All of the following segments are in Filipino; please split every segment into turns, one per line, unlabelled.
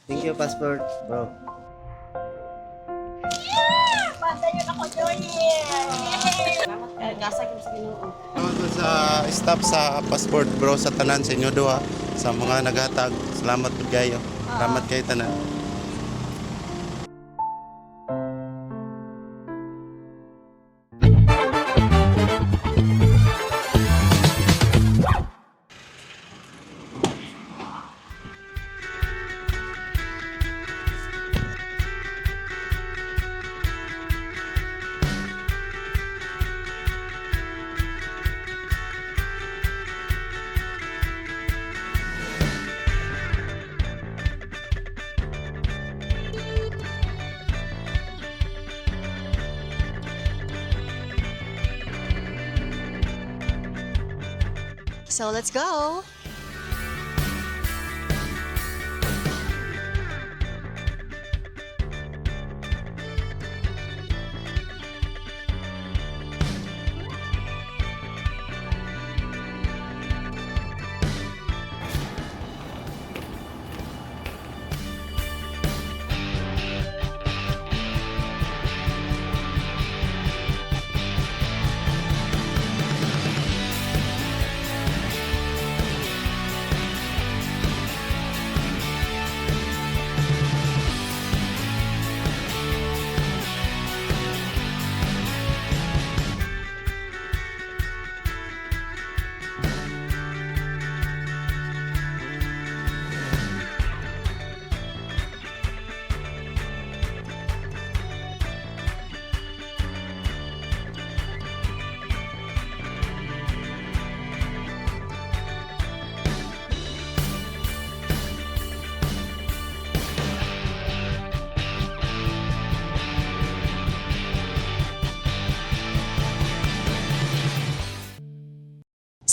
Thank you, passport, bro.
Pasa yun ako, Joy! Salamat ka. Gasag yung sa Ginoo.
Salamat sa staff sa passport, bro, sa tanan sa inyo duha, sa mga naghatag. Salamat po kayo. Salamat kay tanan.
So let's go!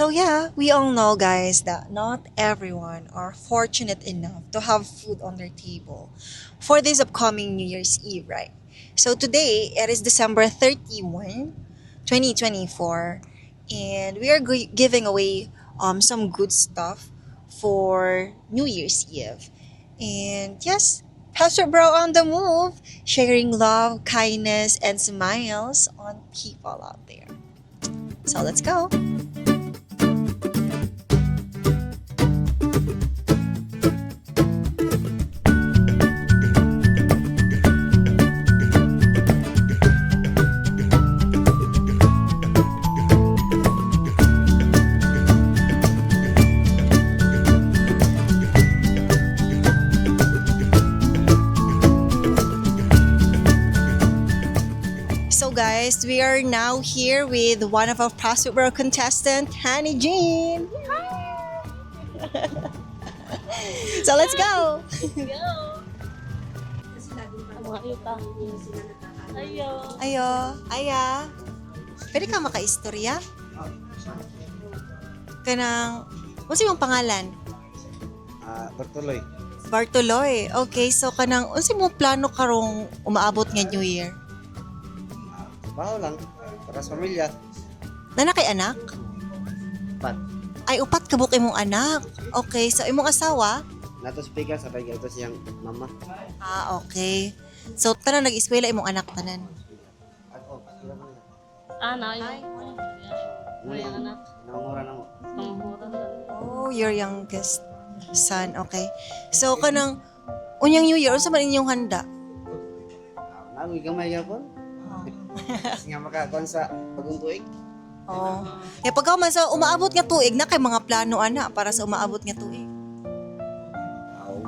So yeah, we all know guys that not everyone are fortunate enough to have food on their table for this upcoming New Year's Eve, right? So today, it is December 31, 2024, and we are giving away some good stuff for New Year's Eve. And yes, Pastor Bro on the move, sharing love, kindness, and smiles on people out there. So let's go. So guys, we are now here with one of our Passport Bro contestant, Honey Jean. So let's go. Ayo, aya. Pwede ka makaistorya? Kanang, what's yung pangalan?
Bartuloy.
Bartoloy. Okay, so kanang, unsa mo plano karong umaabot nga New Year?
Trabaho lang, para sa pamilya.
Nana kay anak?
Pat.
Ay, upat kabuk imong anak. Okay, so imong asawa?
Nato speaker, sabay ito siyang mama.
Ah, okay. So, tanan nag-eskwela imong anak tanan.
Ako, sila mo nila.
Na
Ay,
yung anak.
Namamura na mo.
oh, your youngest son. Okay. So, kanang unyang New Year, unsa man inyong handa?
Nagoy gamay yapon. Kasi nga makakon sa bagong tuig.
Oh. Eh pagka man sa umaabot nga tuig na kay mga plano ana para sa umaabot nga tuig.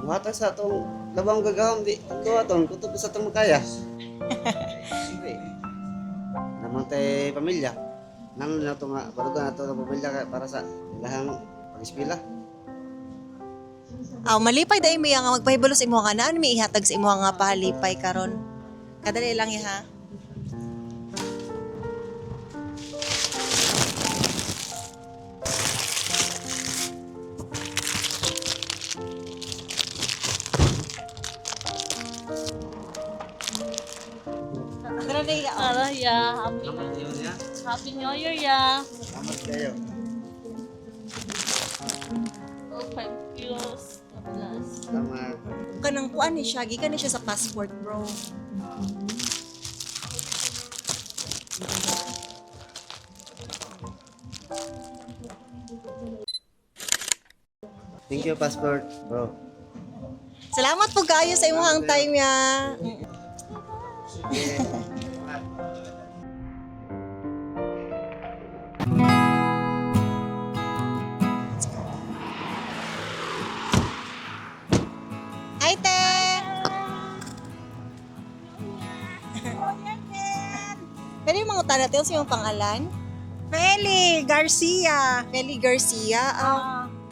Mata sa atong labang gagawin di. Ito atong kutob sa atong makaya. Siyempre. Naman tayo pamilya. Nang na ito nga, barugan na ito ng pamilya para sa lahang pag-espila.
Aw, malipay dai mi nga magpahibalos imo nga naan mi ihatag sa imo nga pahalipay karon. Kadali lang ha. Kadali
Ya. Happy New Year, ya.
Salamat kayo.
Oh, 5 kilos. Plus.
Salamat.
kanang kuan ni siya, gikan ni siya sa Passport Bro.
Thank you, passport, bro.
Salamat po kayo sa imong time ya. Hi, te! Pwede yung mga utana, te, sa iyong pangalan?
Feli Garcia.
Feli Garcia.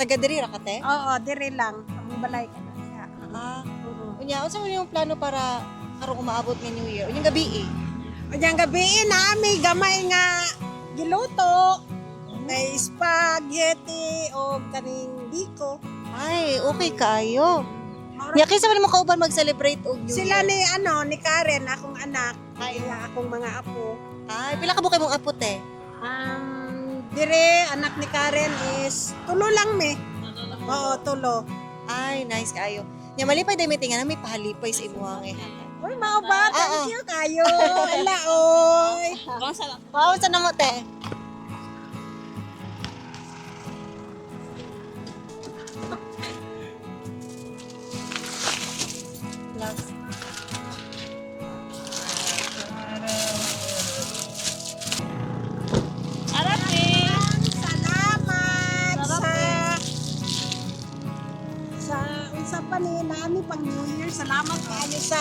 Taga diri ra ka, te?
Oo, dire lang. Ang balay ka na siya.
Unya, unsa man yung plano para karong umaabot nga New Year? Unyang gabi eh.
Unyang gabi nami gamay nga giluto. May spaghetti o kaning biko.
Ay, okay kayo. Nya kaysa man mo kauban mag-celebrate og New
Sila
Year?
ni Karen, akong anak, ay akong mga apo.
Ay, pila ka bukay mong apo, te?
Dire, anak ni Karen is tulo lang me. Oo, tulo.
Ay, nice kayo. Nya malipay day meeting nga may pahalipay sa imuhang ihatan.
Uy, mao ba?
Ah,
Thank you kayo. Ala, oy.
Wow, sa namo, te? Love.
Salamat sa unsa pa ni nami pang New Year. Salamat kayo sa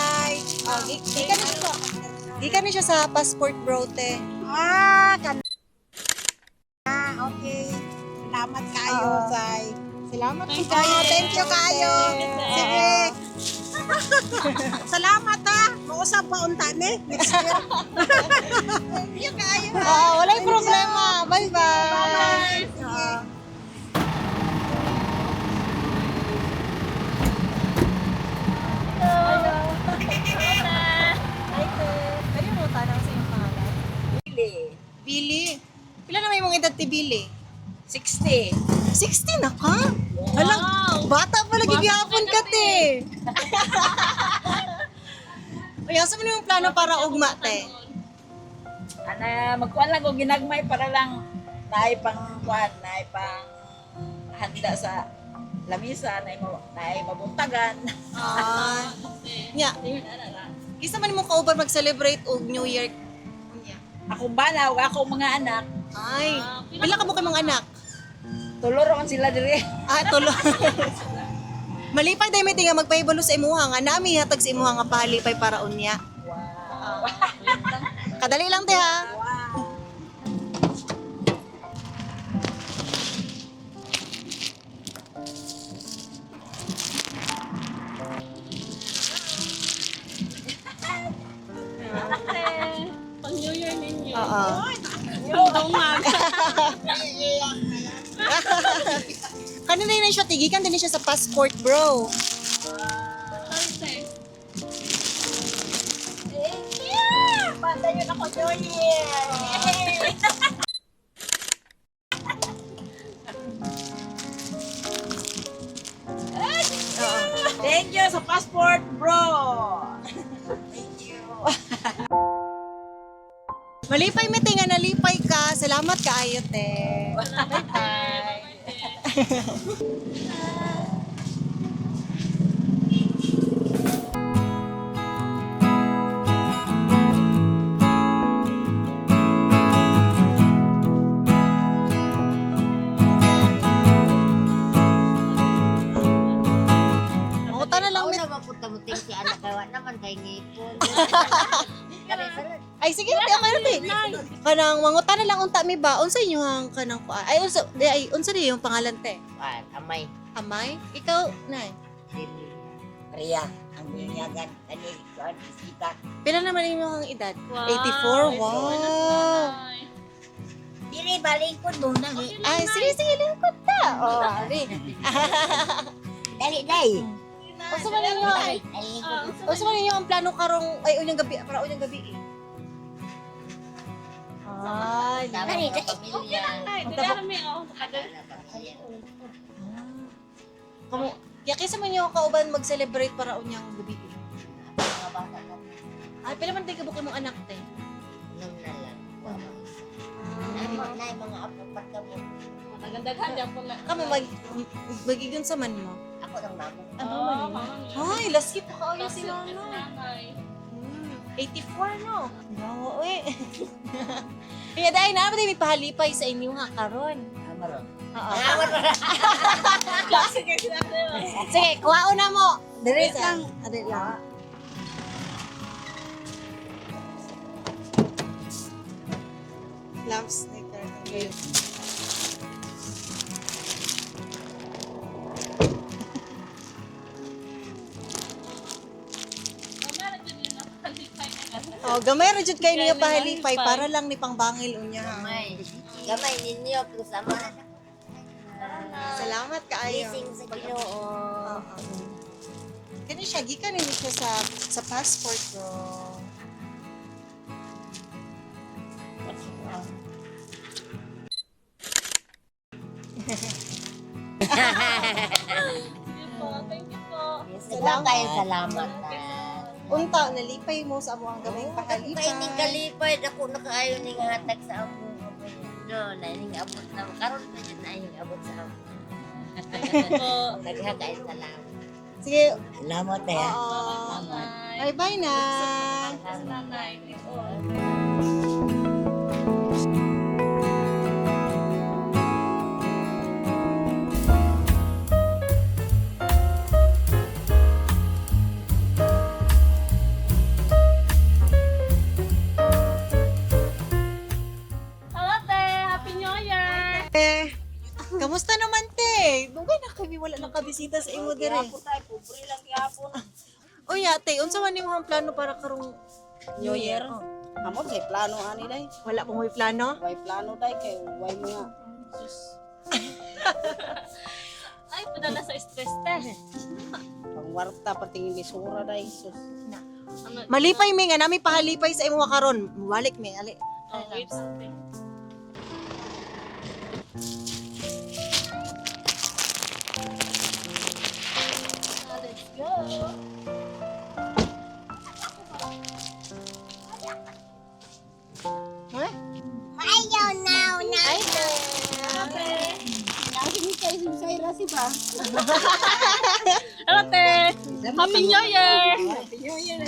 Gikan ni siya sa Passport Bro, te.
kan. Okay. Salamat kayo sa
Salamat po
kayo. Thank you kayo. Sige. Salamat ha. Mausap pa unta ni. Next year. Thank you kayo.
Walay problema. Bye-bye.
Bye. Sige.
Pwede mo tanong sa iyong pangalan? Billy. Pila na may mong edad ti Billy?
60.
60 na ka? Halang, bata pa lagi gyapon ka te. Uy, asa mo na yung plano para ugma te?
Ana magkuan lang ko ginagmay para lang naay pang kuan, naay pang handa sa lamisa, naay mabuntagan.
Nya, isa man mo kauban mag-celebrate og New Year.
Akong bana, akong mga anak,
Ay, pila ka mo kay mga anak?
tulo ra man sila dire.
Tulo. Malipay day may tinga magpahibalo sa imuha nga nami hatag sa imuha nga pahalipay para unya.
Wow.
Kadali lang te ha.
Pang New Year ninyo.
Oo.
Dumag.
Kanina yun siya tigikan din siya sa Passport Bro.
Thursday.
Thank you. Basta yun ako, Joy. Yay!
Thank you sa passport, bro.
Malipay mi tinga nalipay ka. Salamat kaayo te. Bye-bye. Manguta na lang mit.
Mapunta-muting si anak kawa naman kay ngipon.
Ay sige te, okay na te. Kanang manguta na lang unta mi ba? Unsa inyo ang kanang kuan? Unsa di yung pangalan te?
Wan, amay.
Amay? Ikaw nay.
Dili. Priya, ang binyagan kani kuan bisita.
Pila naman yung edad?
Wow.
84? Wow!
Dili balingkod mo na.
Ay, sige, lingkod ta. Oh, ari.
Dali day.
Usa man ninyo, usa man ninyo ang plano karong, ay, unyang gabi, para unyang gabi eh. Ay,
Dali day.
Ay, dili kami oh.
Kamu, Ya kaysa man yung kauban mag-celebrate para unyang gabi.
Mga bata ka.
Ay, pila man tayo kabukon mong anak te.
Nang nalang. Nay, mga apat ka mo.
Nagandaghan dyan po na.
Kamo magigon sa man mo.
Ako lang mamo.
Ay, last pa ka si Nana.
nanay.
84 no. Wow, eh. Kaya dahil na may pahalipay sa inyo ha karon.
Amaron.
Oo.
Klase kayo sila.
Sige, kuhaon na mo. Dire lang. Dire lang. Love snicker. Oh, gamay ra jud kay niyo pahalipay para lang ni pangbangil unya.
Gamay. Gamay ninyo kung sama.
Salamat kaayo.
Blessing sa Ginoo.
Kani siya gikan ni siya sa passport ko.
Thank you po.
Salamat kayo, salamat.
Unta nalipay mo sa amo ang gamay pahalipay.
Kay ning kalipay dako na kaayo ning hatag sa amo. No, na ning abot na karon na jud na ning abot sa amo.
Po.
Daghan kayo salamat.
Sige.
Salamat eh.
Oo. Bye-bye na.
Nanay. Hello, te. Happy New Year.
Kamusta naman te? Dugay na kami wala nakabisita sa imo dire.
Tayo pobre lang gyapon.
O ate, unsa man nimo ang plano para karong
New Year. Amo kay plano ani day.
Wala pa mo'y plano?
Way plano day kay way mga
Ay, padala sa stress test.
pangwarta patingin bisura day. Sus.
Malipay mi nga nami pahalipay sa imo karon. Balik mi ali.
Oh, wait, something. Let's go.
Eh?
Ayaw now na.
Ay,
Hello, te. Happy New Year.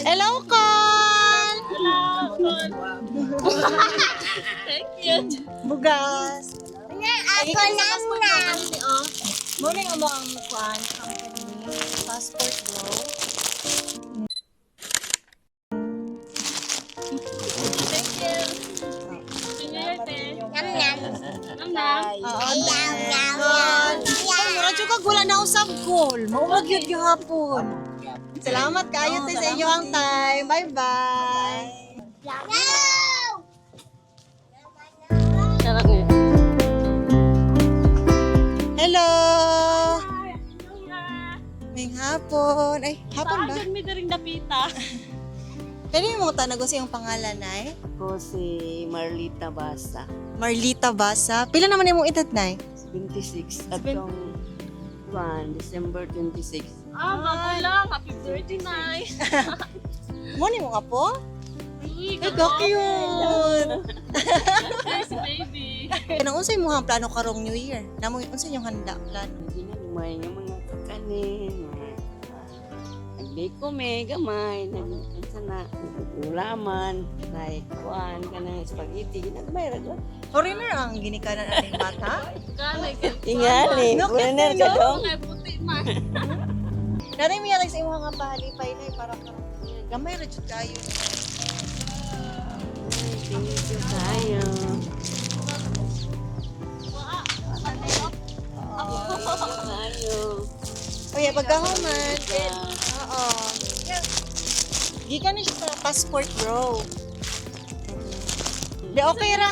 hello Con!
Thank you.
Bugas.
Ako lang na.
Morning mo ang kuan company passport bro.
Thank you. Happy New Year, te.
Nam nam.
Nam.
Oo.
Ayaw now.
Ay, mura jud ka gula na usab call. Maurag yun gihapon. Salamat kayo te sa inyong time. Bye-bye.
Sarap niya.
Hello.
New Year.
May hapon. Ay, hapon ba?
Saan mi daring dapita?
Pwede mo tanong ko sa iyong pangalan, Nay?
Ako si Marlita Basa,
Marlita Basa. Pila naman yung edad, Nay?
26 at tong December 26.
Bago lang. Happy birthday, Nay.
Mo ni mo ka po?
Uy,
Ay, ka cute.
Nice baby.
Kanang unsay mo ang plano karong New Year? Namo unsay yung handa plano?
Hindi na lumay nga mga kanin. Nagbiko me gamay, sana ulaman, like kuan kanang spaghetti, ginagmay ra gud.
Foreigner ang ginikanan ating bata.
Kanay ka.
Tingali,
No,
foreigner ka dong.
Ay, puti man.
Nanay mo yan sa imo nga pahalipay na para karong New Year. Gamay ra jud kayo.
Thank you tayo. Tayo.
Oy, pagkahuman. Oo. Gikan ni siya sa passport bro. Di okay ra.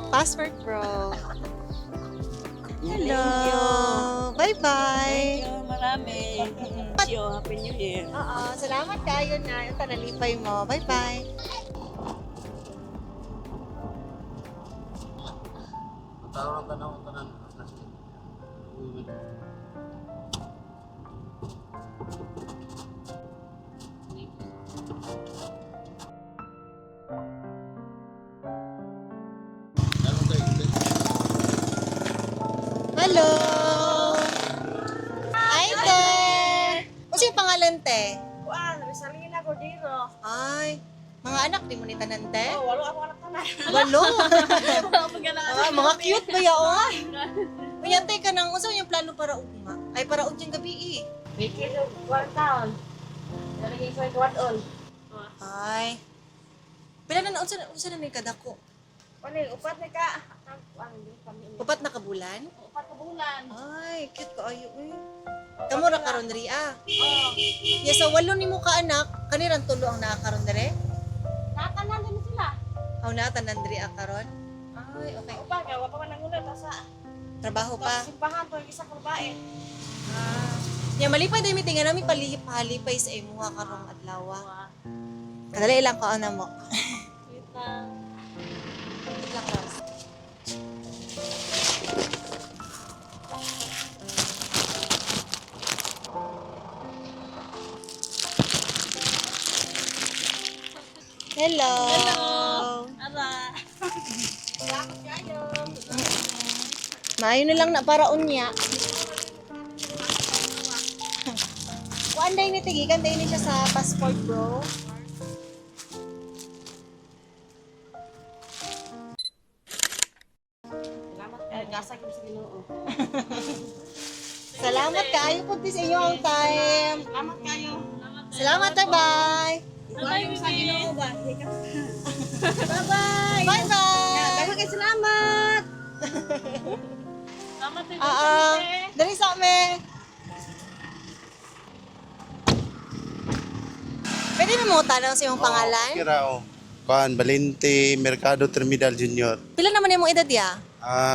Passport bro. Hello. Bye-bye.
Thank you, marami. Thank you, Happy New Year.
Oo, salamat kayo na. Yung tanalipay mo. Bye-bye.
Tanong ng tanong.
Hello! Hi, te! Ano yung pangalan, te?
Kuan, Rosalina Cordero.
Ay, mga anak, di mo ni tanan, te?
Oh, walo ako anak tanan.
Walo!
Pagkalaan.
Ah, mga cute ba yaon? Kuya, te, ka nang, unsa yung plano para ugma? Ay, para ugyang gabi eh.
Biki do kuan taon. Lagi ko kuan on.
Ay. Pila na unsa na may kadako?
Ano upat na ka? Kuan din kami.
Upat na kabulan?
Upat ka bulan.
Ay, cute ka ayo eh. Kamo ra karon diri ah. Oh. Yes, so walo nimo ka anak, kanirang tulo ang naa karon diri?
Natanan din sila.
Aw na tanan diri ah karon. Ay, okay.
Upat ka wa pa man nangulat sa
Trabaho pa.
simbahan to isa ka babae.
Ah. Ya malipay dai mi tinga nami palipay sa imuha karong adlaw. Kadali lang ko ana mo.
Wait lang.
Wait lang, Ros. Hello.
Ara.
Maayo na lang na para unya. Kuan day ni tigikan day ni siya sa passport, bro.
Salamat kay gasa gyud sa Ginoo.
Salamat kaayo po sa inyo ang time.
Salamat kayo.
Salamat, bye.
Bye-bye, baby.
Bye-bye. Bye-bye.
Daghang kay salamat.
Salamat din.
Dali sa amin. Pwede na mo tanong sa iyong pangalan?
Kira o. Kuan, Valente Mercado Terminal Junior.
Pila naman yung edad ya?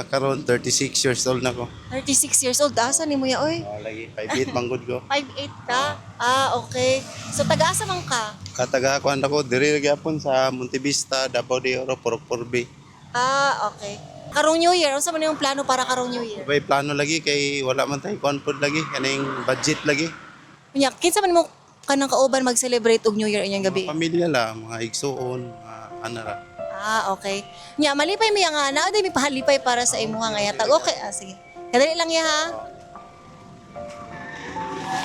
Karon 36 years old na ko.
36 years old. Asa ni mo ya, oy?
Lagi, 5'8 manggod ko.
5'8 ka? Ah, okay. So, taga-asa man ka?
Kataga kuan ako, diri gyapon sa Montevista, Davao de Oro, Purpurbe.
Ah, okay. Karong New Year, ano man yung plano para karong New Year?
May plano lagi kay wala man tay kuan pod lagi, kaning budget lagi.
Kunya, kinsa man mo kanang kauban mag-celebrate og New Year inyong gabi?
Mga pamilya la, mga igsuon, mga ana ra.
Ah, okay. Nya, malipay mi nga na, day mi pahalipay para sa imuha nga yatag. Okay, ah, sige. Kadali lang ya ha.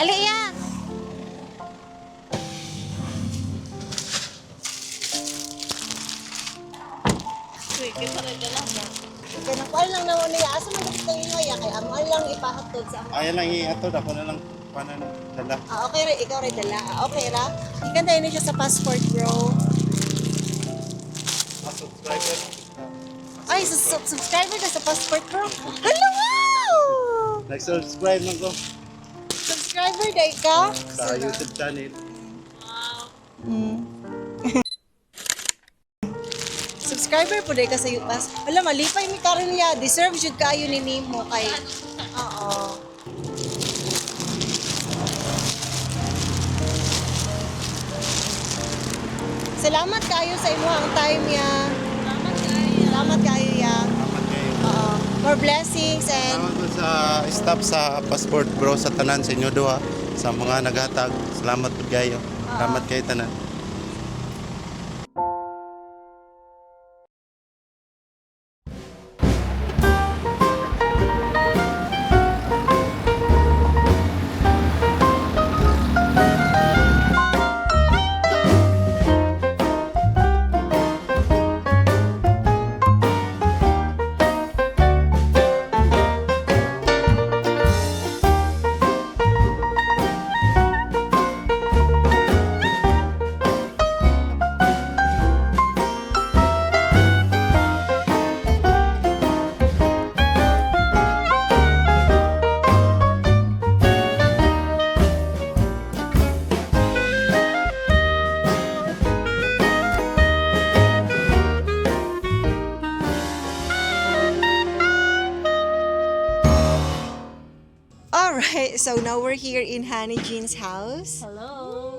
Ali ya. Kaya nakuha lang naman niya. Asa man gusto niyo ya kay amo lang ipahatod sa amo.
Ay lang ato dako na lang panan dala.
Ah, okay ra, ikaw ra dala. Ah, okay ra. Ikan tayo siya sa passport, bro.
Subscriber.
Ay, subscriber ka sa passport, bro. Hello, wow!
Nag-subscribe man ko
Subscriber day ka?
sa YouTube channel.
Mm. Subscriber po day ka sa YouTube. Alam, malipay mi karon niya. Deserve jud kayo ni Nemo kay. Oo. Salamat kayo sa imo ang time ya. Salamat kayo ya.
Salamat kayo.
Oo. More blessings and
Salamat po sa staff sa Passport Bro sa tanan sa inyo duha, sa mga naghatag. Salamat po kayo. Salamat kayo tanan.
Alright, so now we're here in Honey Jean's house.
Hello.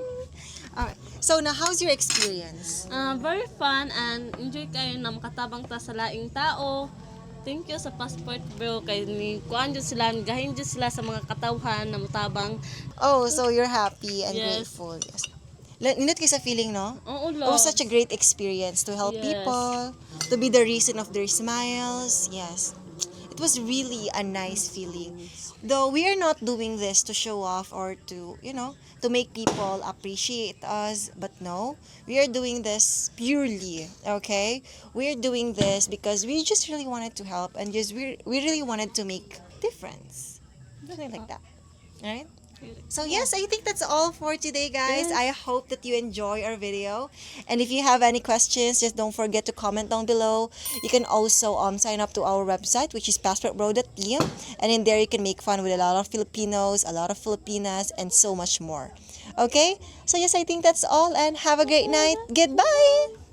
Alright. So now how's your experience?
Very fun and enjoy kayo na makatabang ta sa laing tao. thank you sa passport bro kay ni kuan jud sila gahin jud sila sa mga katawhan na mutabang.
Oh, so you're happy and
Yes.
grateful. Yes. Nindot kayo sa feeling, no?
Oo
It
lo.
was such a great experience to help
Yes.
people, to be the reason of their smiles. Yes. It was really a nice feeling. Though we are not doing this to show off or to, to make people appreciate us, but no, we are doing this purely, okay? We are doing this because we just really wanted to help and just we really wanted to make difference. Something like that. Alright? So yes, I think that's all for today, guys. I hope that you enjoy our video. And if you have any questions, just don't forget to comment down below. You can also sign up to our website, which is passportbro.pm, and in there you can make fun with a lot of Filipinos, a lot of Filipinas, and so much more. Okay? So yes, I think that's all, and have a great night. Goodbye!